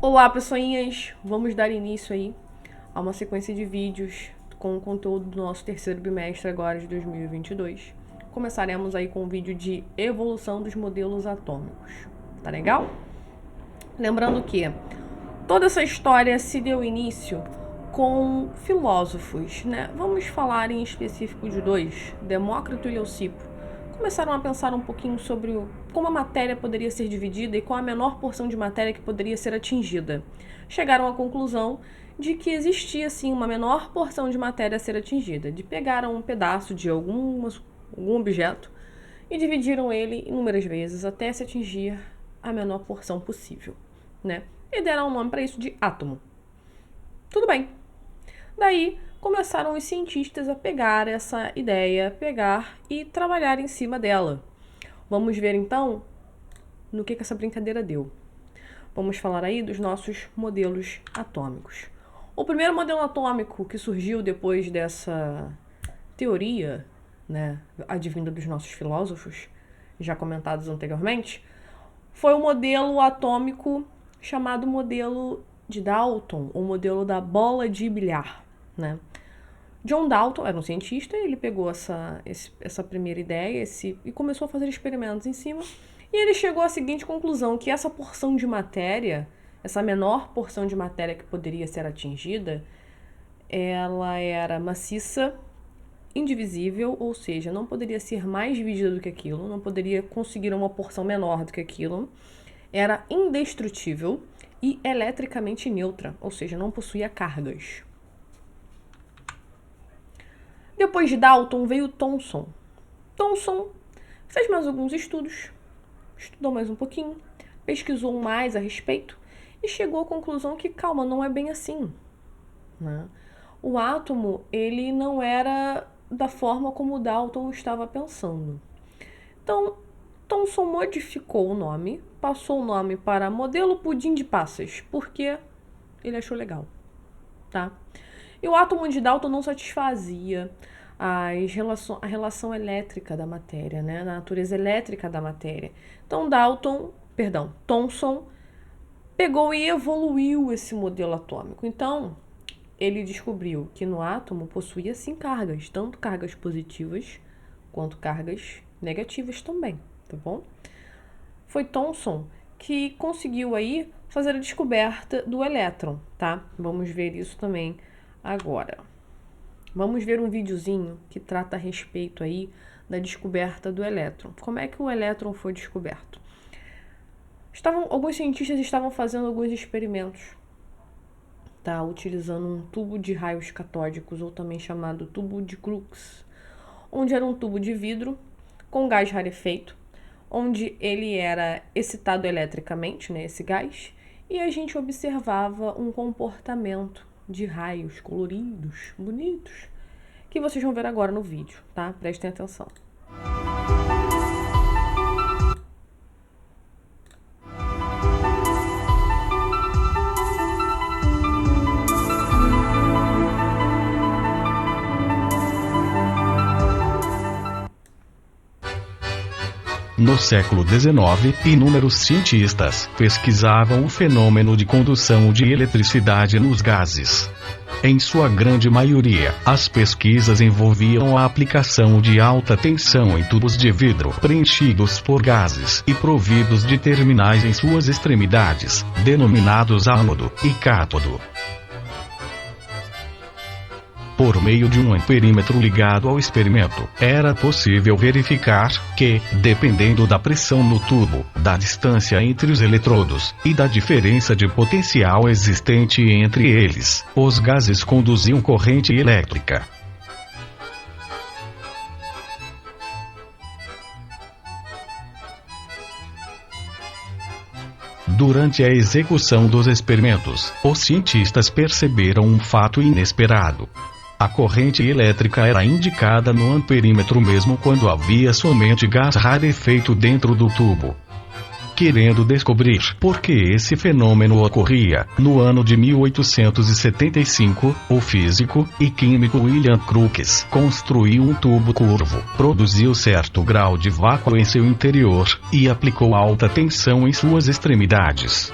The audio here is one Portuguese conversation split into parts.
Olá, pessoinhas! Vamos dar início aí a uma sequência de vídeos com o conteúdo do nosso terceiro bimestre agora de 2022. Começaremos aí com um vídeo de evolução dos modelos atômicos. Tá legal? Lembrando que toda essa história se deu início com filósofos, né? Vamos falar em específico de dois, Demócrito e Leucipo. Começaram a pensar um pouquinho sobre como a matéria poderia ser dividida e qual a menor porção de matéria que poderia ser atingida. Chegaram à conclusão de que existia, sim, uma menor porção de matéria a ser atingida. Pegaram um pedaço de algum objeto e dividiram ele inúmeras vezes até se atingir a menor porção possível, né? E deram um nome para isso de átomo. Tudo bem. Daí começaram os cientistas a pegar essa ideia, e trabalhar em cima dela. Vamos ver então no que essa brincadeira deu. Vamos falar aí dos nossos modelos atômicos. O primeiro modelo atômico que surgiu depois dessa teoria, né, advinda dos nossos filósofos, já comentados anteriormente, foi o modelo atômico chamado modelo de Dalton, o modelo da bola de bilhar, né? John Dalton era um cientista, ele pegou essa primeira ideia e começou a fazer experimentos em cima, e ele chegou à seguinte conclusão, que essa porção de matéria, essa menor porção de matéria que poderia ser atingida, ela era maciça, indivisível, ou seja, não poderia ser mais dividida do que aquilo, não poderia conseguir uma porção menor do que aquilo, era indestrutível e eletricamente neutra, ou seja, não possuía cargas. Depois de Dalton veio Thomson. Thomson fez mais alguns estudos, estudou mais um pouquinho, pesquisou mais a respeito e chegou à conclusão que, calma, não é bem assim, né? O átomo, ele não era da forma como Dalton estava pensando. Então, Thomson modificou o nome, passou o nome para modelo pudim de passas, porque ele achou legal, tá? E o átomo de Dalton não satisfazia a relação elétrica da matéria, né? A natureza elétrica da matéria. Então Thomson pegou e evoluiu esse modelo atômico. Então, ele descobriu que no átomo possuía sim cargas, tanto cargas positivas quanto cargas negativas também, tá bom? Foi Thomson que conseguiu aí fazer a descoberta do elétron, tá? Vamos ver isso também agora. Vamos ver um videozinho que trata a respeito aí da descoberta do elétron. Como é que o elétron foi descoberto? Alguns cientistas estavam fazendo alguns experimentos, tá? Utilizando um tubo de raios catódicos, ou também chamado tubo de Crookes, onde era um tubo de vidro com gás rarefeito, onde ele era excitado eletricamente, né, esse gás, e a gente observava um comportamento de raios coloridos, bonitos, que vocês vão ver agora no vídeo, tá? Prestem atenção. No século XIX, inúmeros cientistas pesquisavam o fenômeno de condução de eletricidade nos gases. Em sua grande maioria, as pesquisas envolviam a aplicação de alta tensão em tubos de vidro preenchidos por gases e providos de terminais em suas extremidades, denominados ânodo e cátodo. Por meio de um amperímetro ligado ao experimento, era possível verificar que, dependendo da pressão no tubo, da distância entre os eletrodos e da diferença de potencial existente entre eles, os gases conduziam corrente elétrica. Durante a execução dos experimentos, os cientistas perceberam um fato inesperado. A corrente elétrica era indicada no amperímetro mesmo quando havia somente gás rarefeito dentro do tubo. Querendo descobrir por que esse fenômeno ocorria, no ano de 1875, o físico e químico William Crookes construiu um tubo curvo, produziu certo grau de vácuo em seu interior e aplicou alta tensão em suas extremidades.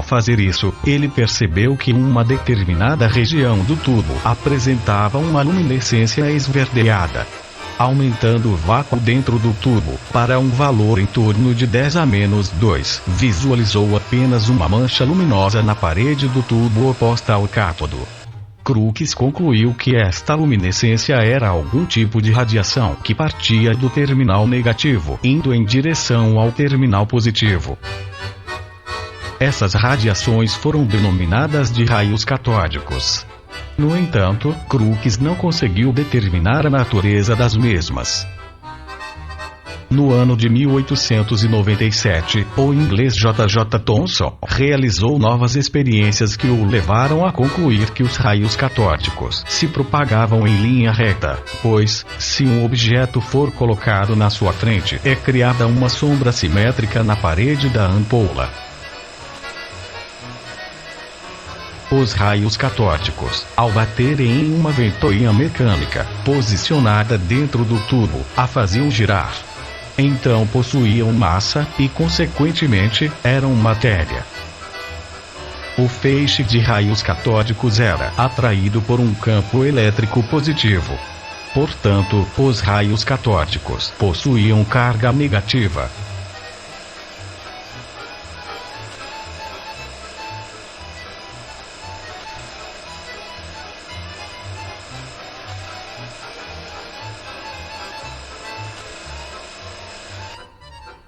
fazer isso, ele percebeu que uma determinada região do tubo apresentava uma luminescência esverdeada. Aumentando o vácuo dentro do tubo para um valor em torno de 10 a menos 2, visualizou apenas uma mancha luminosa na parede do tubo oposta ao cátodo. Crookes concluiu que esta luminescência era algum tipo de radiação que partia do terminal negativo, indo em direção ao terminal positivo. Essas radiações foram denominadas de raios catódicos. No entanto, Crookes não conseguiu determinar a natureza das mesmas. No ano de 1897, o inglês J. J. Thomson realizou novas experiências que o levaram a concluir que os raios catódicos se propagavam em linha reta, pois, se um objeto for colocado na sua frente, é criada uma sombra simétrica na parede da ampola. Os raios catódicos, ao baterem em uma ventoinha mecânica posicionada dentro do tubo, a faziam girar. Então possuíam massa e, consequentemente, eram matéria. O feixe de raios catódicos era atraído por um campo elétrico positivo. Portanto, os raios catódicos possuíam carga negativa.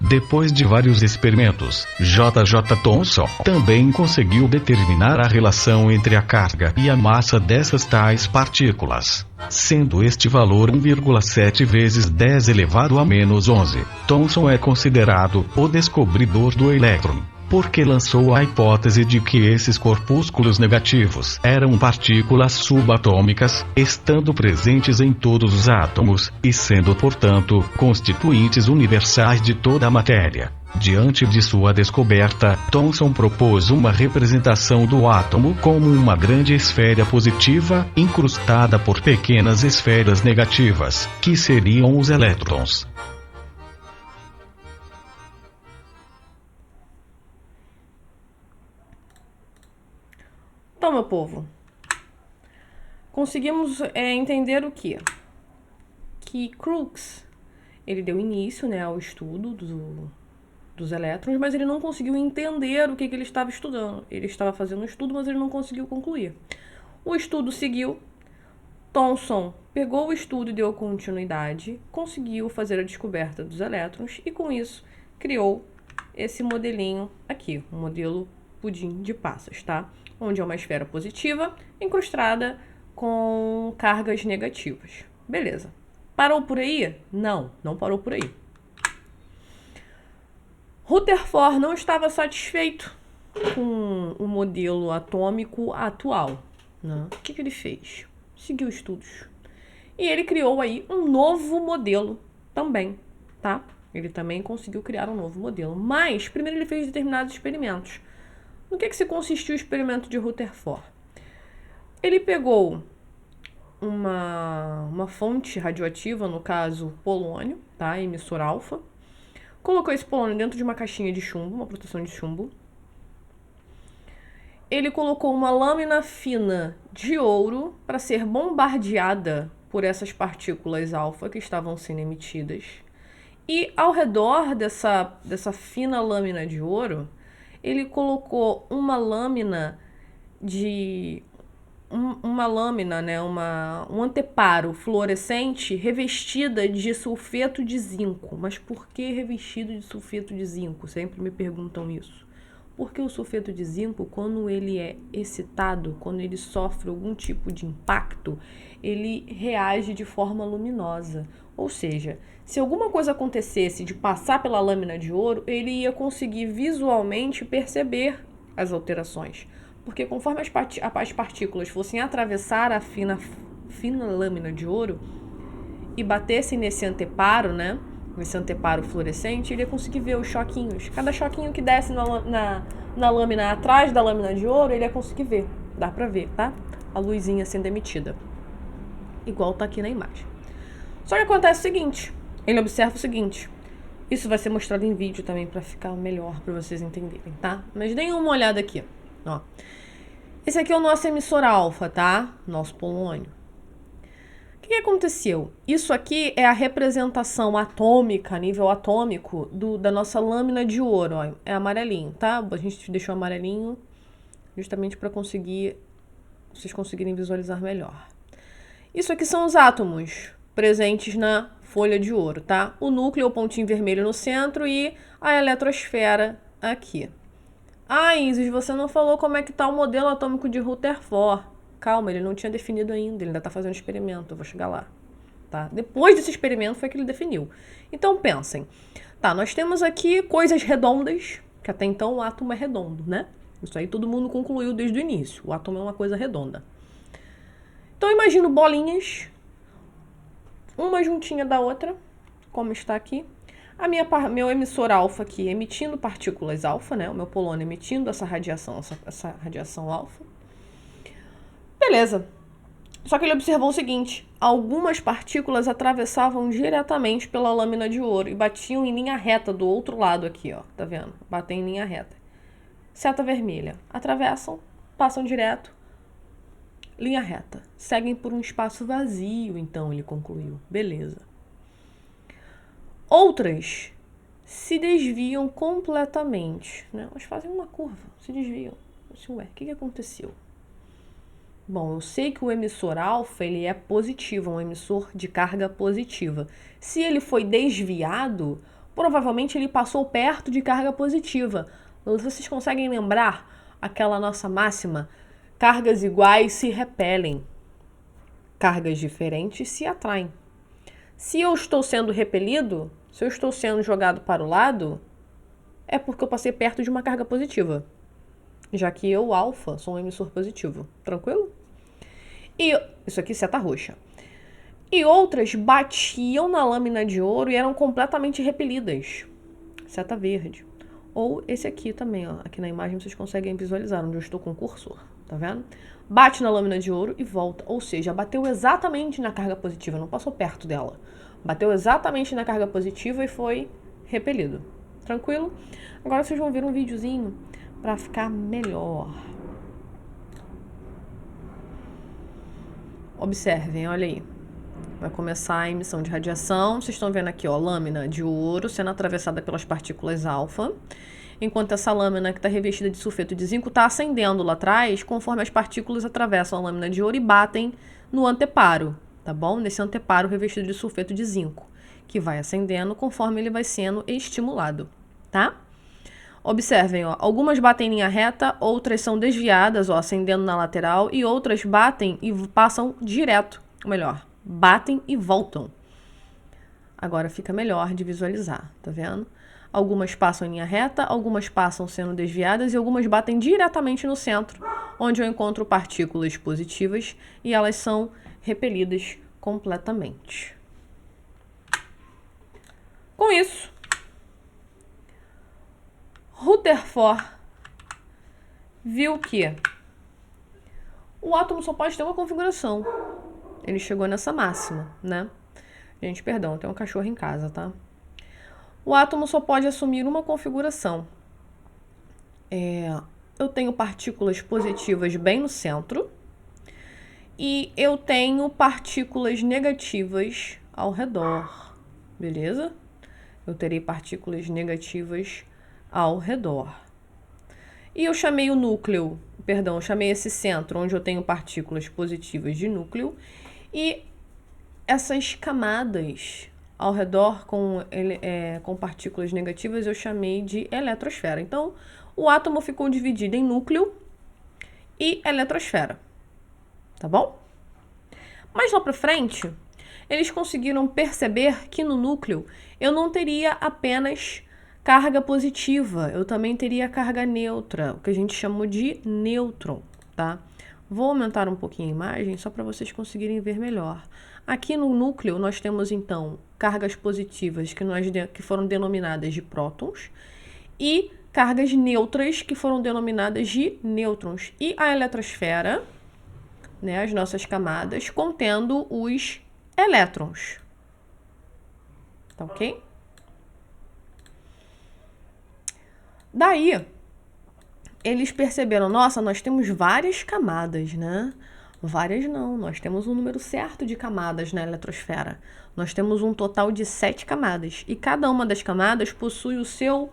Depois de vários experimentos, J. J. Thomson também conseguiu determinar a relação entre a carga e a massa dessas tais partículas, sendo este valor 1,7 vezes 10 elevado a menos 11. Thomson é considerado o descobridor do elétron, porque lançou a hipótese de que esses corpúsculos negativos eram partículas subatômicas, estando presentes em todos os átomos, e sendo, portanto, constituintes universais de toda a matéria. Diante de sua descoberta, Thomson propôs uma representação do átomo como uma grande esfera positiva, incrustada por pequenas esferas negativas, que seriam os elétrons. Então, meu povo, conseguimos entender o quê? Que Crookes, ele deu início, né, ao estudo dos elétrons, mas ele não conseguiu entender o que ele estava estudando. Ele estava fazendo um estudo, mas ele não conseguiu concluir. O estudo seguiu, Thomson pegou o estudo e deu continuidade, conseguiu fazer a descoberta dos elétrons e, com isso, criou esse modelinho aqui, um modelo pudim de passas, tá? Onde é uma esfera positiva incrustada com cargas negativas. Beleza. Parou por aí? Não, não parou por aí. Rutherford não estava satisfeito com o modelo atômico atual, né? O que ele fez? Seguiu estudos. E ele criou aí um novo modelo também, tá? Ele também conseguiu criar um novo modelo. Mas, primeiro ele fez determinados experimentos. No que se consistiu o experimento de Rutherford? Ele pegou uma fonte radioativa, no caso polônio, tá? Emissor alfa. Colocou esse polônio dentro de uma caixinha de chumbo, uma proteção de chumbo. Ele colocou uma lâmina fina de ouro para ser bombardeada por essas partículas alfa que estavam sendo emitidas. E ao redor dessa fina lâmina de ouro, ele colocou uma lâmina né, um anteparo fluorescente revestida de sulfeto de zinco. Mas por que revestido de sulfeto de zinco? Sempre me perguntam isso. Porque o sulfeto de zinco, quando ele é excitado, quando ele sofre algum tipo de impacto, ele reage de forma luminosa. Ou seja, se alguma coisa acontecesse de passar pela lâmina de ouro, ele ia conseguir visualmente perceber as alterações. Porque conforme as partículas fossem atravessar a fina lâmina de ouro e batessem nesse anteparo, né? Nesse anteparo fluorescente, ele ia conseguir ver os choquinhos. Cada choquinho que desce na lâmina atrás da lâmina de ouro, ele ia conseguir ver. Dá pra ver, tá? A luzinha sendo emitida. Igual tá aqui na imagem. Só que acontece o seguinte, ele observa o seguinte, isso vai ser mostrado em vídeo também para ficar melhor para vocês entenderem, tá? Mas deem uma olhada aqui. Ó. Esse aqui é o nosso emissor alfa, tá? Nosso polônio. O que aconteceu? Isso aqui é a representação atômica, a nível atômico, da nossa lâmina de ouro. Ó. É amarelinho, tá? A gente deixou amarelinho justamente para vocês conseguirem visualizar melhor. Isso aqui são os átomos presentes na folha de ouro, tá? O núcleo, o pontinho vermelho no centro e a eletrosfera aqui. Ah, Isis, você não falou como é que tá o modelo atômico de Rutherford. Calma, ele não tinha definido ainda, ele ainda tá fazendo experimento, eu vou chegar lá. Tá? Depois desse experimento foi que ele definiu. Então pensem. Tá, nós temos aqui coisas redondas, que até então o átomo é redondo, né? Isso aí todo mundo concluiu desde o início. O átomo é uma coisa redonda. Então eu imagino bolinhas, uma juntinha da outra, como está aqui. Meu emissor alfa aqui emitindo partículas alfa, né? O meu polônio emitindo essa radiação alfa. Beleza. Só que ele observou o seguinte: algumas partículas atravessavam diretamente pela lâmina de ouro e batiam em linha reta do outro lado aqui, ó. Tá vendo? Batem em linha reta. Seta vermelha. Atravessam, passam direto. Linha reta. Seguem por um espaço vazio, então ele concluiu. Beleza. Outras se desviam completamente, né? Elas fazem uma curva, se desviam. Assim, ué, o que aconteceu? Bom, eu sei que o emissor alfa, ele é positivo, um emissor de carga positiva. Se ele foi desviado, provavelmente ele passou perto de carga positiva. Vocês conseguem lembrar aquela nossa máxima? Cargas iguais se repelem. Cargas diferentes se atraem. Se eu estou sendo repelido, se eu estou sendo jogado para o lado, é porque eu passei perto de uma carga positiva. Já que eu, alfa, sou um emissor positivo. Tranquilo? E isso aqui, seta roxa. E outras batiam na lâmina de ouro e eram completamente repelidas. Seta verde. Ou esse aqui também, ó. Aqui na imagem vocês conseguem visualizar onde eu estou com o cursor. Tá vendo? Bate na lâmina de ouro e volta. Ou seja, bateu exatamente na carga positiva, não passou perto dela. Bateu exatamente na carga positiva e foi repelido. Tranquilo? Agora vocês vão ver um videozinho para ficar melhor. Observem, olha aí. Vai começar a emissão de radiação. Vocês estão vendo aqui, ó, lâmina de ouro sendo atravessada pelas partículas alfa. Enquanto essa lâmina que está revestida de sulfeto de zinco está acendendo lá atrás, conforme as partículas atravessam a lâmina de ouro e batem no anteparo, tá bom? Nesse anteparo revestido de sulfeto de zinco, que vai acendendo conforme ele vai sendo estimulado, tá? Observem, ó, algumas batem em linha reta, outras são desviadas, ó, acendendo na lateral, e outras batem e passam direto, ou melhor, batem e voltam. Agora fica melhor de visualizar, tá vendo? Algumas passam em linha reta, algumas passam sendo desviadas e algumas batem diretamente no centro, onde eu encontro partículas positivas e elas são repelidas completamente. Com isso, Rutherford viu que o átomo só pode ter uma configuração. Ele chegou nessa máxima, né? Gente, perdão, tem um cachorro em casa, tá? O átomo só pode assumir uma configuração. Eu tenho partículas positivas bem no centro e eu tenho partículas negativas ao redor, beleza? Eu terei partículas negativas ao redor. E eu chamei o núcleo, perdão, eu chamei esse centro onde eu tenho partículas positivas de núcleo e essas camadas ao redor com partículas negativas eu chamei de eletrosfera. Então, o átomo ficou dividido em núcleo e eletrosfera, tá bom? Mas lá pra frente, eles conseguiram perceber que no núcleo eu não teria apenas carga positiva, eu também teria carga neutra, o que a gente chamou de nêutron, tá? Vou aumentar um pouquinho a imagem só para vocês conseguirem ver melhor. Aqui no núcleo nós temos então cargas positivas que foram denominadas de prótons e cargas neutras que foram denominadas de nêutrons. E a eletrosfera, né, as nossas camadas, contendo os elétrons. Tá ok? Daí, eles perceberam, nossa, nós temos várias camadas, né? Várias não, nós temos um número certo de camadas na eletrosfera. Nós temos um total de 7 camadas. E cada uma das camadas possui o seu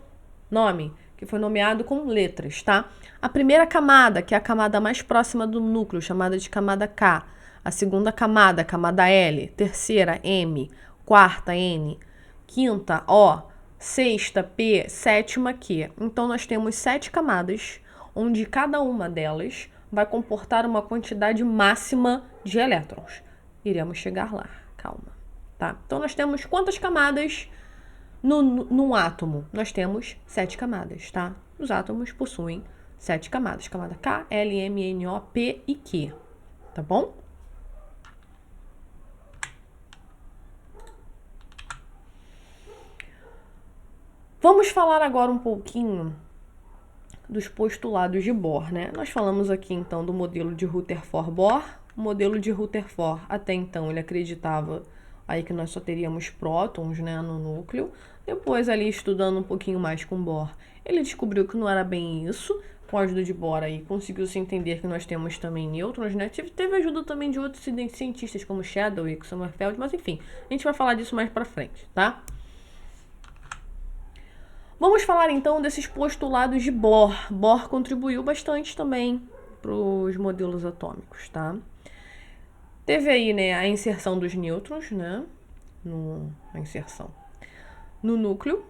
nome, que foi nomeado com letras, tá? A primeira camada, que é a camada mais próxima do núcleo, chamada de camada K. A segunda camada, camada L. Terceira, M. Quarta, N. Quinta, O. Sexta, P. Sétima, Q. Então, nós temos 7 camadas, onde cada uma delas vai comportar uma quantidade máxima de elétrons. Iremos chegar lá, calma, tá? Então, nós temos quantas camadas num átomo? Nós temos 7 camadas, tá? Os átomos possuem 7 camadas. Camada K, L, M, N, O, P e Q, tá bom? Vamos falar agora um pouquinho dos postulados de Bohr, né? Nós falamos aqui, então, do modelo de Rutherford-Bohr. O modelo de Rutherford, até então, ele acreditava aí que nós só teríamos prótons, né, no núcleo. Depois, ali, estudando um pouquinho mais com Bohr, ele descobriu que não era bem isso. Com a ajuda de Bohr, aí, conseguiu-se entender que nós temos também nêutrons, né? Teve ajuda também de outros cientistas, como Chadwick, Sommerfeld, mas, enfim, a gente vai falar disso mais pra frente, tá? Vamos falar então desses postulados de Bohr. Bohr contribuiu bastante também para os modelos atômicos, tá? Teve aí, né, a inserção dos nêutrons, né, a inserção no núcleo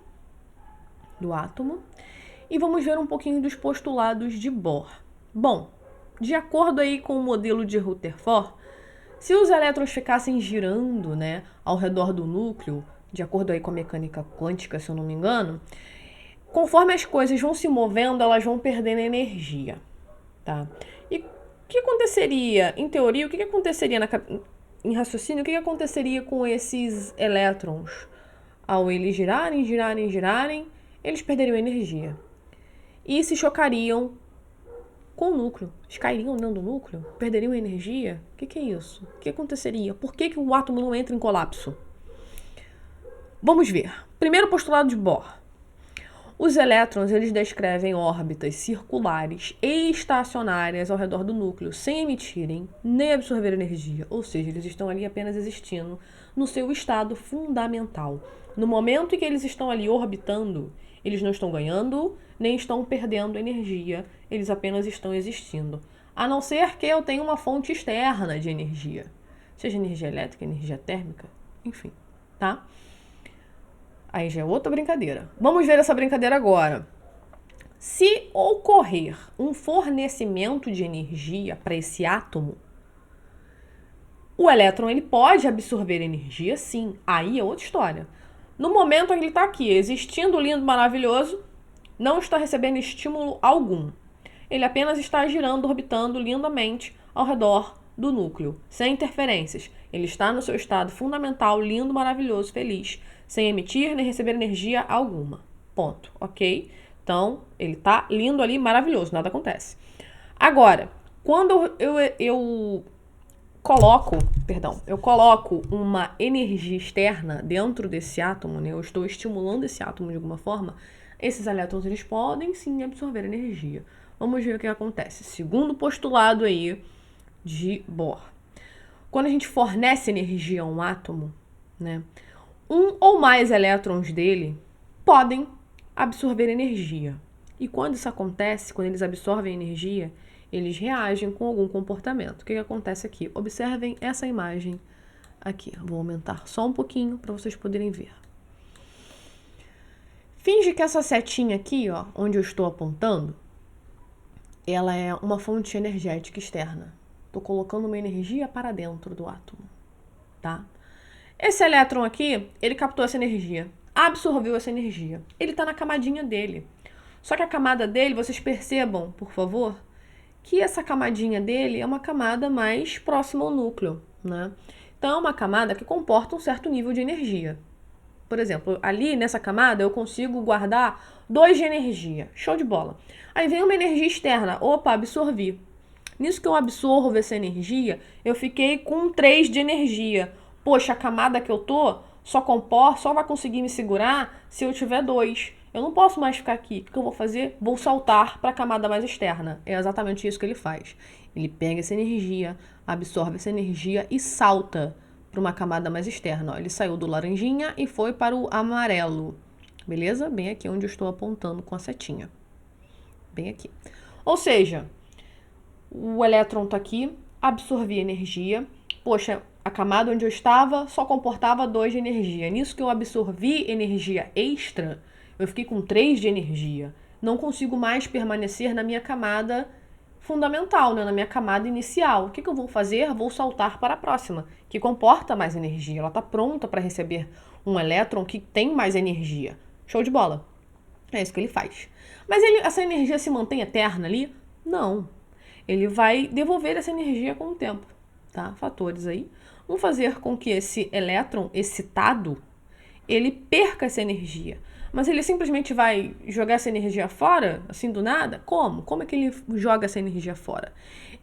do átomo. E vamos ver um pouquinho dos postulados de Bohr. Bom, de acordo aí com o modelo de Rutherford, se os elétrons ficassem girando, né, ao redor do núcleo, de acordo aí com a mecânica quântica, se eu não me engano, conforme as coisas vão se movendo, elas vão perdendo energia, tá? E o que aconteceria, em teoria, o que aconteceria em raciocínio, o que aconteceria com esses elétrons? Ao eles girarem, eles perderiam energia. E se chocariam com o núcleo. Eles cairiam dentro do núcleo, perderiam energia. O que é isso? O que aconteceria? Por que o átomo não entra em colapso? Vamos ver. Primeiro postulado de Bohr. Os elétrons, eles descrevem órbitas circulares e estacionárias ao redor do núcleo, sem emitirem nem absorver energia. Ou seja, eles estão ali apenas existindo no seu estado fundamental. No momento em que eles estão ali orbitando, eles não estão ganhando, nem estão perdendo energia. Eles apenas estão existindo. A não ser que eu tenha uma fonte externa de energia. Seja energia elétrica, energia térmica, enfim, tá? Aí já é outra brincadeira. Vamos ver essa brincadeira agora. Se ocorrer um fornecimento de energia para esse átomo, o elétron ele pode absorver energia, sim. Aí é outra história. No momento em que ele está aqui, existindo lindo, maravilhoso, não está recebendo estímulo algum. Ele apenas está girando, orbitando lindamente ao redor do núcleo, sem interferências. Ele está no seu estado fundamental, lindo, maravilhoso, feliz, sem emitir nem receber energia alguma. Ponto, ok? Então, ele tá lindo ali, maravilhoso, nada acontece. Agora, quando eu coloco uma energia externa dentro desse átomo, né? Eu estou estimulando esse átomo de alguma forma, esses elétrons, eles podem sim absorver energia. Vamos ver o que acontece. Segundo postulado aí de Bohr. Quando a gente fornece energia a um átomo, né? Um ou mais elétrons dele podem absorver energia. E quando isso acontece, quando eles absorvem energia, eles reagem com algum comportamento. O que acontece aqui? Observem essa imagem aqui. Vou aumentar só um pouquinho para vocês poderem ver. Finge que essa setinha aqui, ó, onde eu estou apontando, ela é uma fonte energética externa. Estou colocando uma energia para dentro do átomo, tá? Esse elétron aqui, ele captou essa energia, absorveu essa energia. Ele está na camadinha dele. Só que a camada dele, vocês percebam, por favor, que essa camadinha dele é uma camada mais próxima ao núcleo, né? Então, é uma camada que comporta um certo nível de energia. Por exemplo, ali nessa camada eu consigo guardar 2 de energia. Show de bola. Aí vem uma energia externa. Opa, absorvi. Nisso que eu absorvo essa energia, eu fiquei com 3 de energia. Poxa, a camada que eu tô só vai conseguir me segurar se eu tiver 2. Eu não posso mais ficar aqui. O que eu vou fazer? Vou saltar para a camada mais externa. É exatamente isso que ele faz. Ele pega essa energia, absorve essa energia e salta para uma camada mais externa. Ó, ele saiu do laranjinha e foi para o amarelo. Beleza? Bem aqui onde eu estou apontando com a setinha. Bem aqui. Ou seja, o elétron está aqui, absorvi energia. Poxa, a camada onde eu estava só comportava 2 de energia. Nisso que eu absorvi energia extra, eu fiquei com 3 de energia. Não consigo mais permanecer na minha camada fundamental, né? Na minha camada inicial. O que eu vou fazer? Vou saltar para a próxima, que comporta mais energia. Ela está pronta para receber um elétron que tem mais energia. Show de bola. É isso que ele faz. Mas essa energia se mantém eterna ali? Não. Ele vai devolver essa energia com o tempo. Tá? Fatores aí vão fazer com que esse elétron excitado, ele perca essa energia. Mas ele simplesmente vai jogar essa energia fora, assim do nada? Como? Como é que ele joga essa energia fora?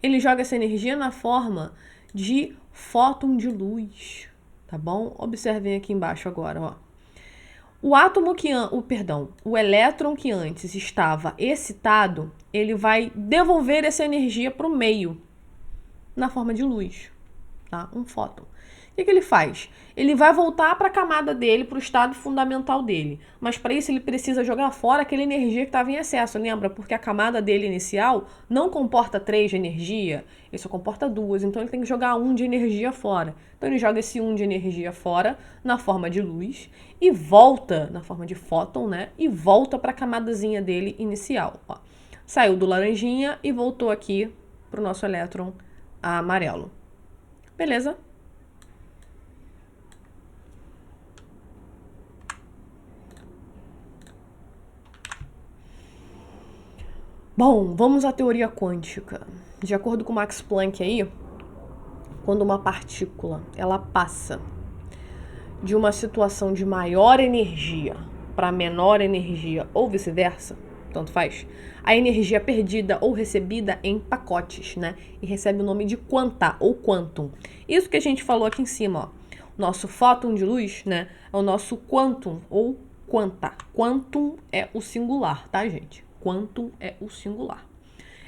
Ele joga essa energia na forma de fóton de luz, tá bom? Observem aqui embaixo agora, ó. O elétron que antes estava excitado, ele vai devolver essa energia para o meio, na forma de luz, tá? Um fóton. O que ele faz? Ele vai voltar para a camada dele, para o estado fundamental dele. Mas para isso ele precisa jogar fora aquela energia que estava em excesso, lembra? Porque a camada dele inicial não comporta 3 de energia, ele só comporta 2. Então ele tem que jogar 1 de energia fora. Então ele joga esse 1 de energia fora na forma de luz e volta na forma de fóton, né? E volta para a camadazinha dele inicial. Ó. Saiu do laranjinha e voltou aqui para o nosso elétron amarelo. Beleza? Bom, vamos à teoria quântica. De acordo com Max Planck aí, quando uma partícula ela passa de uma situação de maior energia para menor energia ou vice-versa, tanto faz, a energia perdida ou recebida em pacotes, né? E recebe o nome de quanta ou quantum. Isso que a gente falou aqui em cima, ó. Nosso fóton de luz, né? É o nosso quantum ou quanta. Quantum é o singular, tá, gente? Quantum é o singular.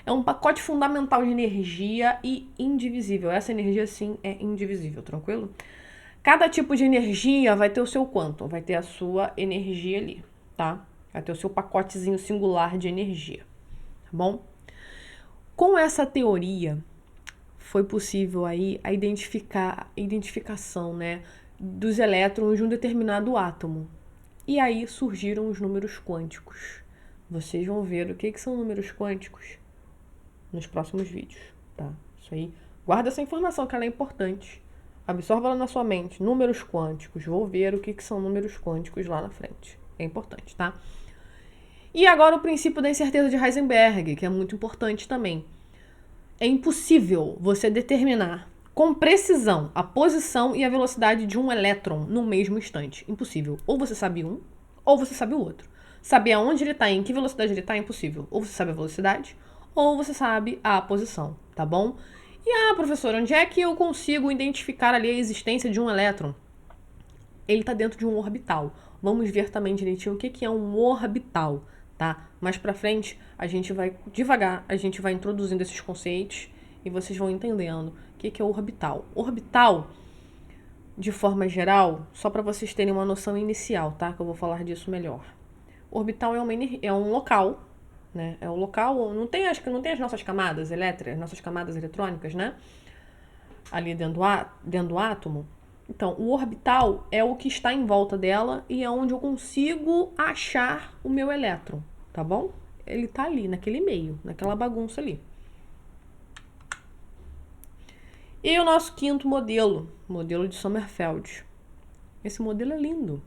É um pacote fundamental de energia e indivisível. Essa energia, sim, é indivisível, tranquilo? Cada tipo de energia vai ter o seu quantum, vai ter a sua energia ali, tá? Vai ter o seu pacotezinho singular de energia, tá bom? Com essa teoria, foi possível aí a identificação, né, dos elétrons de um determinado átomo. E aí surgiram os números quânticos. Vocês vão ver o que são números quânticos nos próximos vídeos, tá? Isso aí, guarda essa informação que ela é importante. Absorva ela na sua mente. Números quânticos. Vou ver o que são números quânticos lá na frente. É importante, tá? E agora o princípio da incerteza de Heisenberg, que é muito importante também. É impossível você determinar com precisão a posição e a velocidade de um elétron no mesmo instante. Impossível. Ou você sabe um, ou você sabe o outro. Saber aonde ele está e em que velocidade ele está é impossível. Ou você sabe a velocidade, ou você sabe a posição, tá bom? E, professora, onde é que eu consigo identificar ali a existência de um elétron? Ele está dentro de um orbital. Vamos ver também direitinho o que é um orbital, tá? Mais pra frente, a gente vai devagar, a gente vai introduzindo esses conceitos e vocês vão entendendo o que é orbital. Orbital, de forma geral, só para vocês terem uma noção inicial, tá? Que eu vou falar disso melhor. Orbital é um local, né? É um local, acho que não tem as nossas camadas elétricas, nossas camadas eletrônicas, né? Ali dentro do átomo. Então, o orbital é o que está em volta dela e é onde eu consigo achar o meu elétron, tá bom? Ele tá ali, naquele meio, naquela bagunça ali. E o nosso quinto modelo de Sommerfeld. Esse modelo é lindo.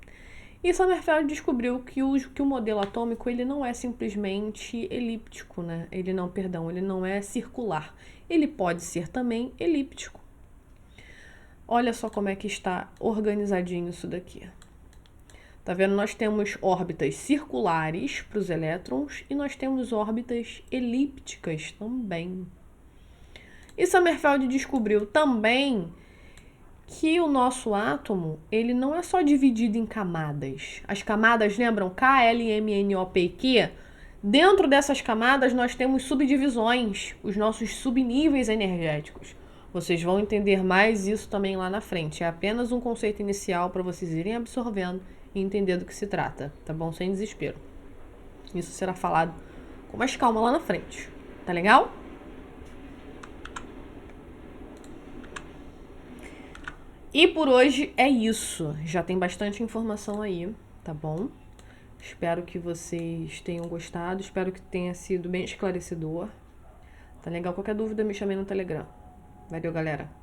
E Sommerfeld descobriu que o modelo atômico ele não é simplesmente elíptico, né? Ele não é circular. Ele pode ser também elíptico. Olha só como é que está organizadinho isso daqui. Tá vendo? Nós temos órbitas circulares para os elétrons e nós temos órbitas elípticas também. E Sommerfeld descobriu também que o nosso átomo, ele não é só dividido em camadas. As camadas, lembram? K, L, M, N, O, P e Q? Dentro dessas camadas, nós temos subdivisões, os nossos subníveis energéticos. Vocês vão entender mais isso também lá na frente. É apenas um conceito inicial para vocês irem absorvendo e entender do que se trata, tá bom? Sem desespero. Isso será falado com mais calma lá na frente. Tá legal? E por hoje é isso. Já tem bastante informação aí, tá bom? Espero que vocês tenham gostado. Espero que tenha sido bem esclarecedor. Tá legal? Qualquer dúvida, me chamei no Telegram. Valeu, galera.